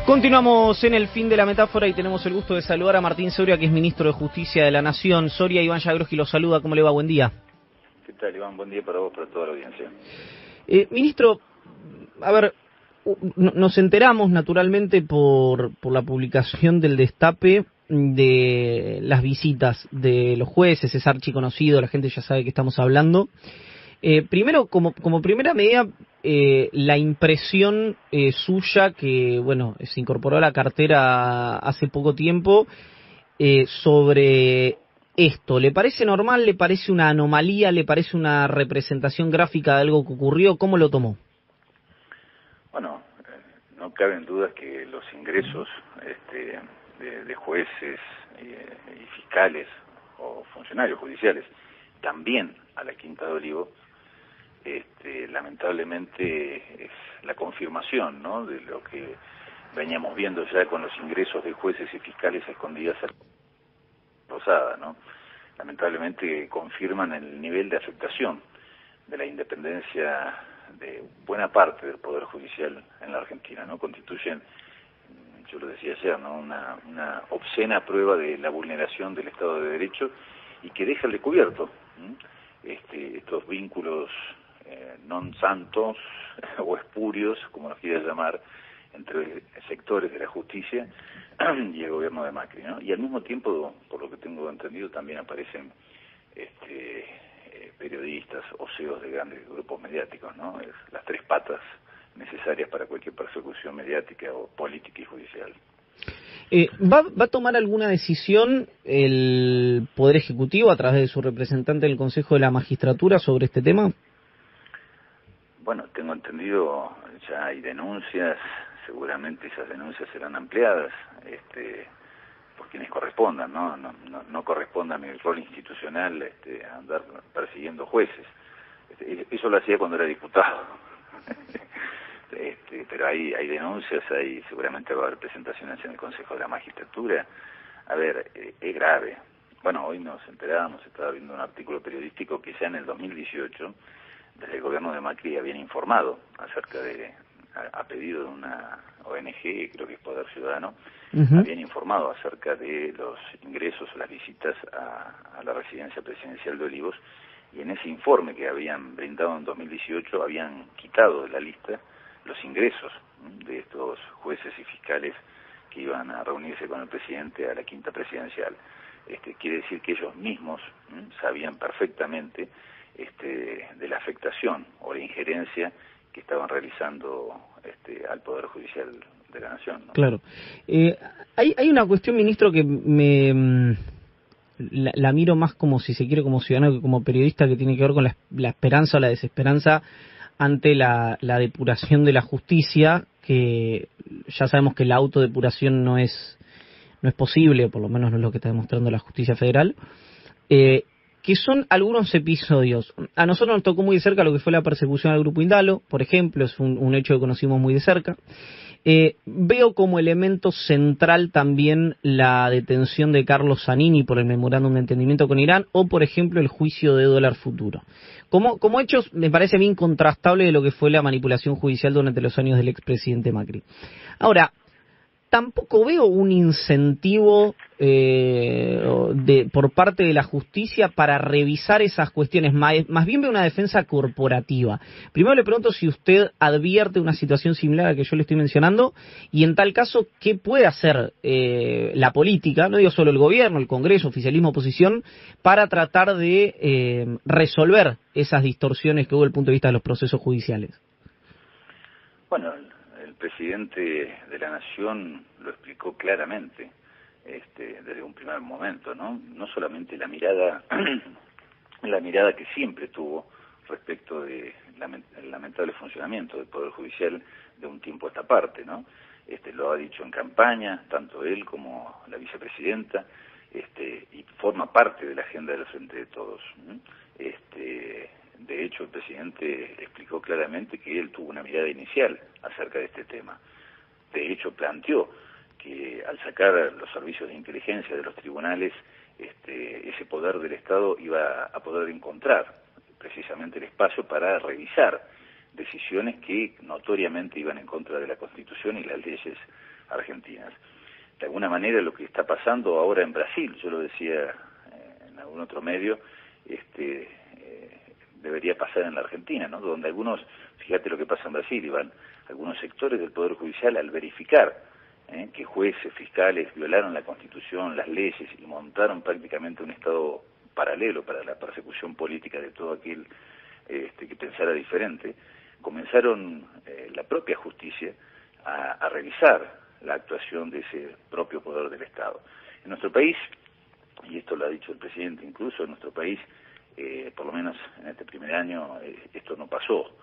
Continuamos en el fin de la metáfora y tenemos el gusto de saludar a Martín Soria, que es ministro de Justicia de la Nación. Soria, Iván Yagroski lo saluda. ¿Cómo le va? Buen día. ¿Qué tal, Iván? Buen día para vos, para toda la audiencia. Ministro, a ver, nos enteramos naturalmente por la publicación del destape de las visitas de los jueces, es archiconocido, la gente ya sabe que estamos hablando. Primero, como primera medida, la impresión suya, que bueno, se incorporó a la cartera hace poco tiempo, sobre esto. ¿Le parece normal? ¿Le parece una anomalía? ¿Le parece una representación gráfica de algo que ocurrió? ¿Cómo lo tomó? Bueno, no caben dudas que los ingresos de jueces y fiscales o funcionarios judiciales también a la Quinta de Olivos, lamentablemente es la confirmación, ¿no?, de lo que veníamos viendo ya con los ingresos de jueces y fiscales a escondidas a Rosada, ¿no? Lamentablemente confirman el nivel de afectación de la independencia de buena parte del Poder Judicial en la Argentina, ¿no? Constituyen, yo lo decía ayer, ¿no?, una obscena prueba de la vulneración del Estado de Derecho y que deja al descubierto estos vínculos non santos o espurios, como los quieras llamar, entre sectores de la justicia y el gobierno de Macri, ¿no? Y al mismo tiempo, por lo que tengo entendido, también aparecen periodistas o CEOs de grandes grupos mediáticos, ¿no? Las tres patas necesarias para cualquier persecución mediática o política y judicial. ¿Va a tomar alguna decisión el Poder Ejecutivo a través de su representante en el Consejo de la Magistratura sobre este tema? Bueno, tengo entendido, ya hay denuncias, seguramente esas denuncias serán ampliadas por quienes correspondan, ¿no? No corresponde a mi rol institucional andar persiguiendo jueces. Eso lo hacía cuando era diputado. Pero hay denuncias, seguramente va a haber presentaciones en el Consejo de la Magistratura. A ver, es grave. Bueno, hoy nos enterábamos, estaba viendo un artículo periodístico que ya en el 2018, desde el gobierno de Macri habían informado acerca a pedido de una ONG, creo que es Poder Ciudadano, habían informado acerca de los ingresos o las visitas a la residencia presidencial de Olivos, y en ese informe que habían brindado en 2018 habían quitado de la lista los ingresos de estos jueces y fiscales que iban a reunirse con el presidente a la Quinta Presidencial. Quiere decir que ellos mismos sabían perfectamente de la afectación o la injerencia que estaban realizando al Poder Judicial de la Nación, ¿no? Claro. Hay una cuestión, ministro, que la miro más como, si se quiere, como ciudadano que como periodista, que tiene que ver con la esperanza o la desesperanza ante la depuración de la justicia, que ya sabemos que la autodepuración no es posible, o por lo menos no es lo que está demostrando la justicia federal, que son algunos episodios. A nosotros nos tocó muy de cerca lo que fue la persecución al Grupo Indalo, por ejemplo, es un hecho que conocimos muy de cerca. Veo como elemento central también la detención de Carlos Zanini por el memorándum de entendimiento con Irán, o por ejemplo el juicio de Dólar Futuro. Como hechos, me parece a mí incontrastable de lo que fue la manipulación judicial durante los años del expresidente Macri. Ahora, tampoco veo un incentivo por parte de la justicia para revisar esas cuestiones, más bien veo una defensa corporativa. Primero le pregunto si usted advierte una situación similar a la que yo le estoy mencionando, y en tal caso, ¿qué puede hacer la política, no digo solo el gobierno, el Congreso, oficialismo, oposición, para tratar de resolver esas distorsiones que hubo desde el punto de vista de los procesos judiciales? Bueno, el presidente de la Nación lo explicó claramente desde un primer momento, ¿no? No solamente la mirada que siempre tuvo respecto del lamentable funcionamiento del Poder Judicial de un tiempo a esta parte, ¿no? Lo ha dicho en campaña, tanto él como la vicepresidenta, y forma parte de la agenda del Frente de Todos, ¿no? De hecho, el presidente explicó claramente que él tuvo una mirada inicial acerca de este tema. De hecho, planteó que al sacar los servicios de inteligencia de los tribunales, ese poder del Estado iba a poder encontrar precisamente el espacio para revisar decisiones que notoriamente iban en contra de la Constitución y las leyes argentinas. De alguna manera lo que está pasando ahora en Brasil, yo lo decía en algún otro medio, debería pasar en la Argentina, ¿no? Donde algunos, fíjate lo que pasa en Brasil, Iván, algunos sectores del Poder Judicial al verificar que jueces, fiscales violaron la Constitución, las leyes y montaron prácticamente un Estado paralelo para la persecución política de todo aquel que pensara diferente, comenzaron la propia justicia a revisar la actuación de ese propio poder del Estado. En nuestro país, y esto lo ha dicho el presidente incluso, en nuestro país, por lo menos en este primer año, esto no pasó,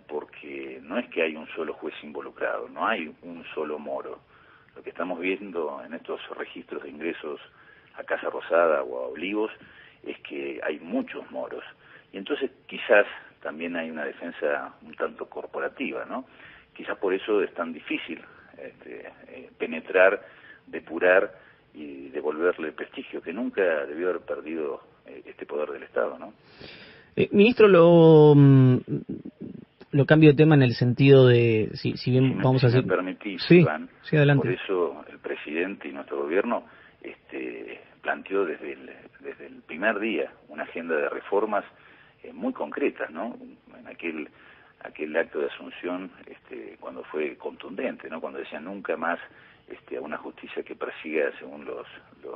porque no es que hay un solo juez involucrado, no hay un solo moro. Lo que estamos viendo en estos registros de ingresos a Casa Rosada o a Olivos es que hay muchos moros, y entonces quizás también hay una defensa un tanto corporativa, ¿no? Quizás por eso es tan difícil penetrar, depurar y devolverle el prestigio que nunca debió haber perdido este poder del Estado, ¿no? Ministro, lo cambio de tema en el sentido de, si bien vamos a decir... Si me permitís, sí, Iván, sí, adelante. por eso el presidente y nuestro gobierno planteó desde el primer día una agenda de reformas muy concretas, ¿no? En aquel acto de Asunción, cuando fue contundente, ¿no? Cuando decían nunca más a una justicia que persiga según los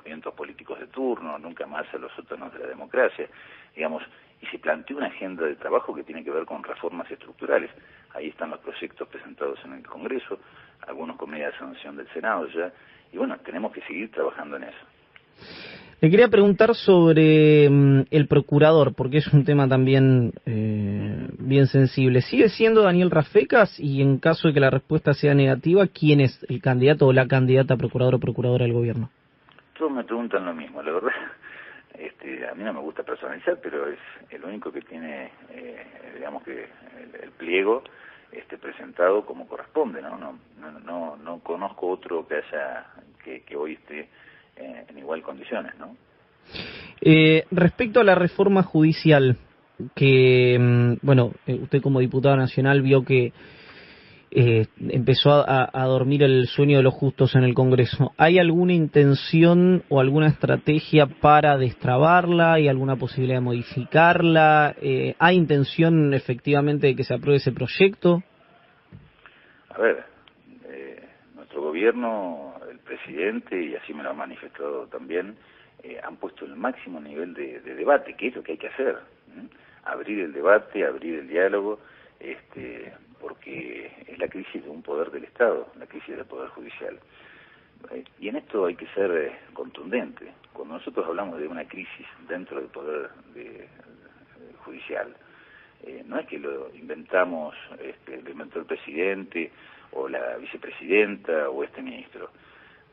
vientos políticos de turno, nunca más a los sótanos de la democracia, digamos, y se planteó una agenda de trabajo que tiene que ver con reformas estructurales. Ahí están los proyectos presentados en el Congreso, algunos con media sanción del Senado ya, y bueno, tenemos que seguir trabajando en eso. Le quería preguntar sobre el procurador, porque es un tema también bien sensible. ¿Sigue siendo Daniel Rafecas? Y en caso de que la respuesta sea negativa, ¿quién es el candidato o la candidata a procurador o procuradora del gobierno? Todos me preguntan lo mismo, la verdad. A mí no me gusta personalizar, pero es el único que tiene, digamos que el pliego presentado como corresponde, ¿no? No conozco otro que hoy esté en igual condiciones, ¿no? Respecto a la reforma judicial, que, usted como diputado nacional vio que empezó a dormir el sueño de los justos en el Congreso. ¿Hay alguna intención o alguna estrategia para destrabarla? ¿Hay alguna posibilidad de modificarla? ¿Hay intención efectivamente de que se apruebe ese proyecto? A ver, nuestro gobierno, el presidente, y así me lo ha manifestado también, han puesto el máximo nivel de debate, que es lo que hay que hacer. Abrir el debate, abrir el diálogo, porque es la crisis de un poder del Estado, la crisis del Poder Judicial. Y en esto hay que ser contundente. Cuando nosotros hablamos de una crisis dentro del Poder Judicial, no es que lo inventamos, lo inventó el presidente o la vicepresidenta o este ministro.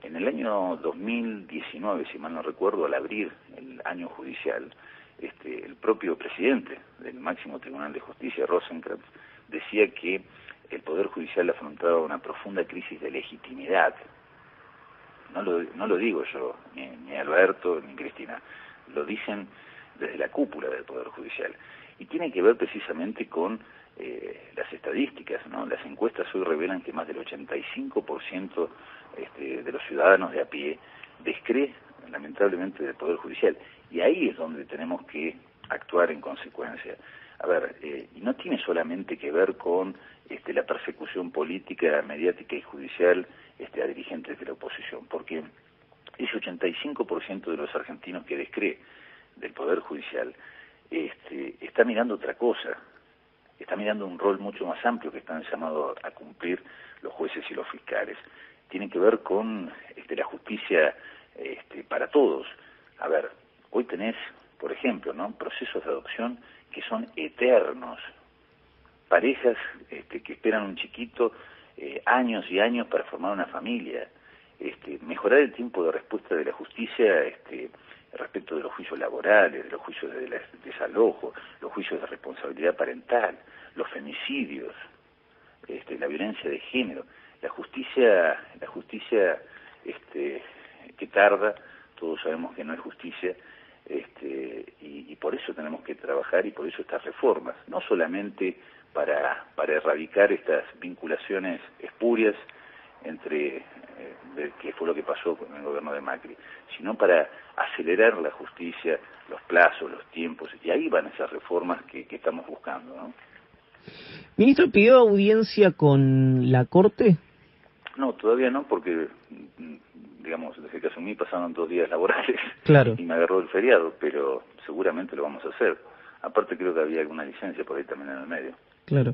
En el año 2019, si mal no recuerdo, al abrir el año judicial, el propio presidente del máximo Tribunal de Justicia, Rosenkrantz, decía que el Poder Judicial afrontaba una profunda crisis de legitimidad. No lo digo yo, ni Alberto, ni Cristina, lo dicen desde la cúpula del Poder Judicial. Y tiene que ver precisamente con las estadísticas, ¿no? Las encuestas hoy revelan que más del 85% de los ciudadanos de a pie descree lamentablemente del Poder Judicial, y ahí es donde tenemos que actuar en consecuencia. A ver, y no tiene solamente que ver con la persecución política, mediática y judicial a dirigentes de la oposición, porque ese 85% de los argentinos que descree del Poder Judicial está mirando otra cosa, está mirando un rol mucho más amplio que están llamados a cumplir los jueces y los fiscales. Tiene que ver con la justicia para todos. A ver, hoy tenés, por ejemplo, ¿no?, procesos de adopción que son eternos, parejas que esperan un chiquito años y años para formar una familia, mejorar el tiempo de respuesta de la justicia respecto de los juicios laborales, de los juicios de desalojo, los juicios de responsabilidad parental, los femicidios, la violencia de género, la justicia que tarda, todos sabemos que no es justicia, y por eso tenemos que trabajar, y por eso estas reformas, no solamente para erradicar estas vinculaciones espurias de qué fue lo que pasó con el gobierno de Macri, sino para acelerar la justicia, los plazos, los tiempos, y ahí van esas reformas que estamos buscando, ¿no? Ministro, ¿pidió audiencia con la Corte? No, todavía no, porque, digamos, desde que asumí pasaron 2 días laborales Claro. y me agarró el feriado, pero seguramente lo vamos a hacer. Aparte creo que había alguna licencia por ahí también en el medio. Claro.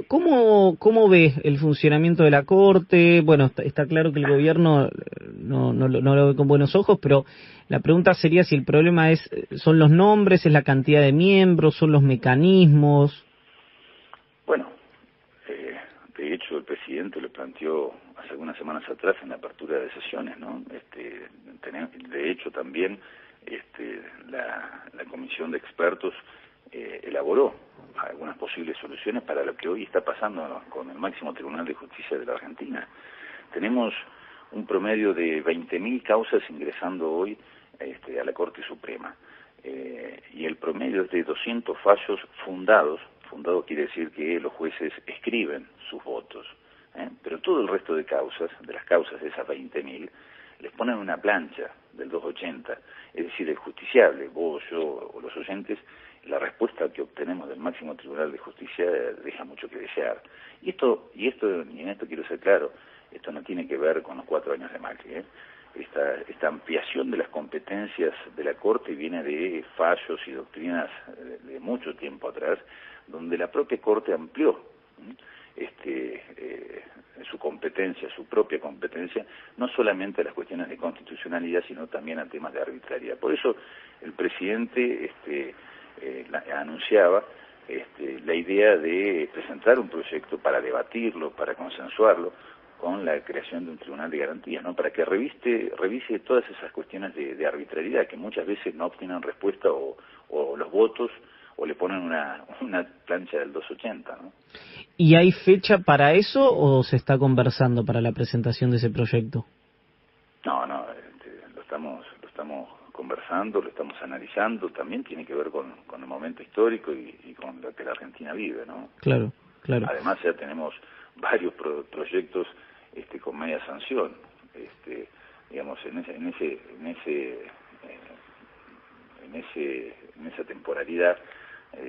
¿Cómo ve el funcionamiento de la Corte? Bueno, está claro que el gobierno no lo ve con buenos ojos, pero la pregunta sería si el problema son los nombres, es la cantidad de miembros, son los mecanismos. Bueno, de hecho el presidente lo planteó hace algunas semanas atrás en la apertura de sesiones, ¿no? De hecho también la comisión de expertos elaboró algunas posibles soluciones para lo que hoy está pasando con el máximo Tribunal de Justicia de la Argentina. Tenemos un promedio de 20.000 causas ingresando hoy a la Corte Suprema, y el promedio es de 200 fallos fundados. Fundado quiere decir que los jueces escriben sus votos, pero todo el resto de las causas de esas 20.000, les ponen una plancha del 280, es decir, el justiciable, vos, yo o los oyentes, la respuesta que obtenemos del máximo Tribunal de Justicia deja mucho que desear. Y en esto quiero ser claro, esto no tiene que ver con los 4 años de Macri, Esta ampliación de las competencias de la Corte viene de fallos y doctrinas de mucho tiempo atrás, donde la propia Corte amplió su propia competencia, no solamente a las cuestiones de constitucionalidad, sino también a temas de arbitrariedad. Por eso el presidente anunciaba la idea de presentar un proyecto para debatirlo, para consensuarlo, con la creación de un tribunal de garantías, ¿no? Para que revise todas esas cuestiones de arbitrariedad, que muchas veces no obtienen respuesta o los votos, o le ponen una plancha del 280, ¿no? ¿Y hay fecha para eso o se está conversando para la presentación de ese proyecto? No, lo estamos conversando, lo estamos analizando, también tiene que ver con el momento histórico y con lo que la Argentina vive, ¿no? Claro. Además ya tenemos varios proyectos con media sanción, digamos, en esa temporalidad.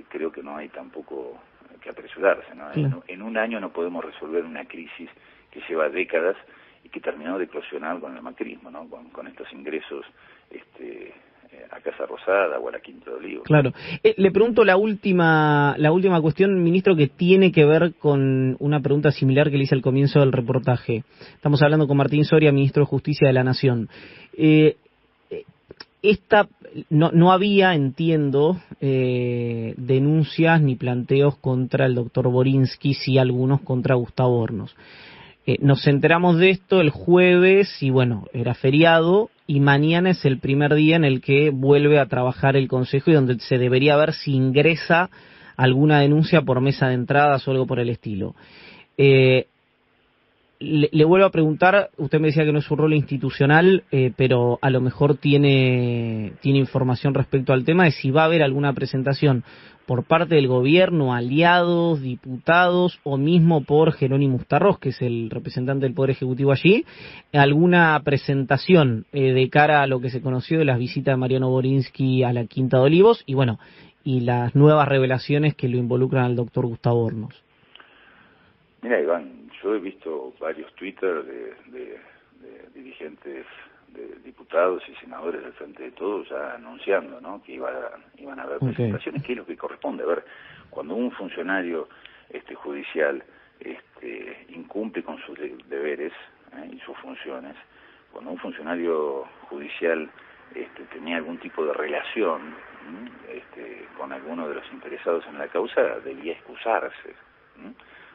Creo que no hay tampoco que apresurarse, ¿no? Claro. En un año no podemos resolver una crisis que lleva décadas y que terminó de eclosionar con el macrismo, ¿no? Con estos ingresos a Casa Rosada o a la Quinta de Olivos. Claro. Le pregunto la última cuestión, ministro, que tiene que ver con una pregunta similar que le hice al comienzo del reportaje. Estamos hablando con Martín Soria, ministro de Justicia de la Nación. No había, entiendo, denuncias ni planteos contra el doctor Borinsky, sí algunos contra Gustavo Hornos. Nos enteramos de esto el jueves y bueno, era feriado y mañana es el primer día en el que vuelve a trabajar el Consejo y donde se debería ver si ingresa alguna denuncia por mesa de entradas o algo por el estilo. Le vuelvo a preguntar, usted me decía que no es un rol institucional, pero a lo mejor tiene información respecto al tema de si va a haber alguna presentación por parte del gobierno, aliados, diputados o mismo por Jerónimo Ustarros, que es el representante del Poder Ejecutivo allí, alguna presentación de cara a lo que se conoció de las visitas de Mariano Borinsky a la Quinta de Olivos y bueno, y las nuevas revelaciones que lo involucran al doctor Gustavo Hornos. Mira, Iván, yo he visto varios Twitter de dirigentes, de diputados y senadores del Frente de Todos ya anunciando, ¿no?, que iban a haber presentaciones, que es lo que corresponde. A ver, cuando un funcionario judicial incumple con sus deberes y sus funciones, cuando un funcionario judicial tenía algún tipo de relación con alguno de los interesados en la causa, debía excusarse.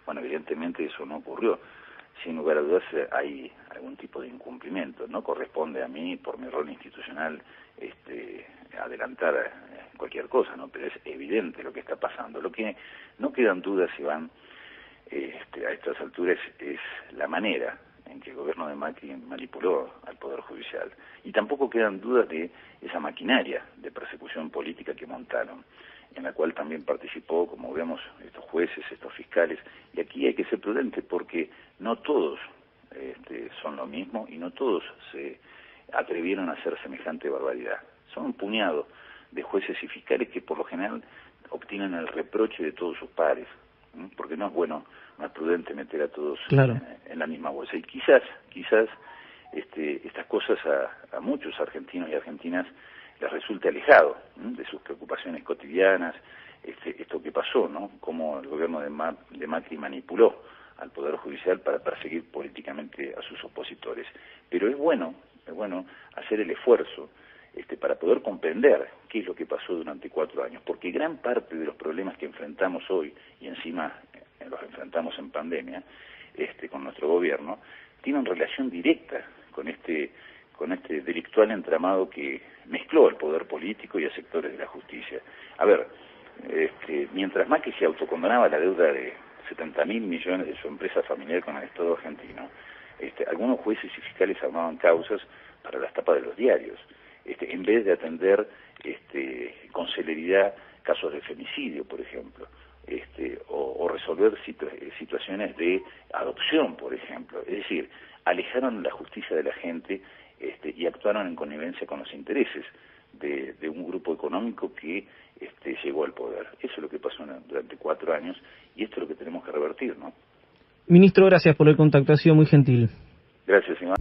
Bueno, evidentemente eso no ocurrió. Sin lugar a dudas hay algún tipo de incumplimiento. No corresponde a mí, por mi rol institucional, adelantar cualquier cosa, ¿no? Pero es evidente lo que está pasando. Lo que no quedan dudas, Iván, a estas alturas es la manera en que el gobierno de Macri manipuló al Poder Judicial. Y tampoco quedan dudas de esa maquinaria de persecución política que montaron, en la cual también participó, como vemos, estos jueces, estos fiscales. Y aquí hay que ser prudente porque no todos son lo mismo y no todos se atrevieron a hacer semejante barbaridad. Son un puñado de jueces y fiscales que por lo general obtienen el reproche de todos sus pares, porque no es bueno, no es prudente meter a todos en la misma bolsa. Y quizás estas cosas a muchos argentinos y argentinas les resulte alejado de sus preocupaciones cotidianas, esto que pasó, ¿no? Cómo el gobierno de Macri manipuló al Poder Judicial para perseguir políticamente a sus opositores. Pero es bueno hacer el esfuerzo para poder comprender qué es lo que pasó durante 4 años, porque gran parte de los problemas que enfrentamos hoy, y encima los enfrentamos en pandemia, con nuestro gobierno, tienen relación directa con este delictual entramado que mezcló al poder político y a sectores de la justicia. A ver, mientras Macri se autocondonaba la deuda de 70.000 millones de su empresa familiar con el Estado argentino, algunos jueces y fiscales armaban causas para las tapas de los diarios, en vez de atender con celeridad casos de femicidio, por ejemplo, o resolver situaciones de adopción, por ejemplo. Es decir, alejaron la justicia de la gente y actuaron en connivencia con los intereses de un grupo económico que llegó al poder. Eso es lo que pasó durante 4 años y esto es lo que tenemos que revertir, ¿no? Ministro, gracias por el contacto, ha sido muy gentil. Gracias, Iván.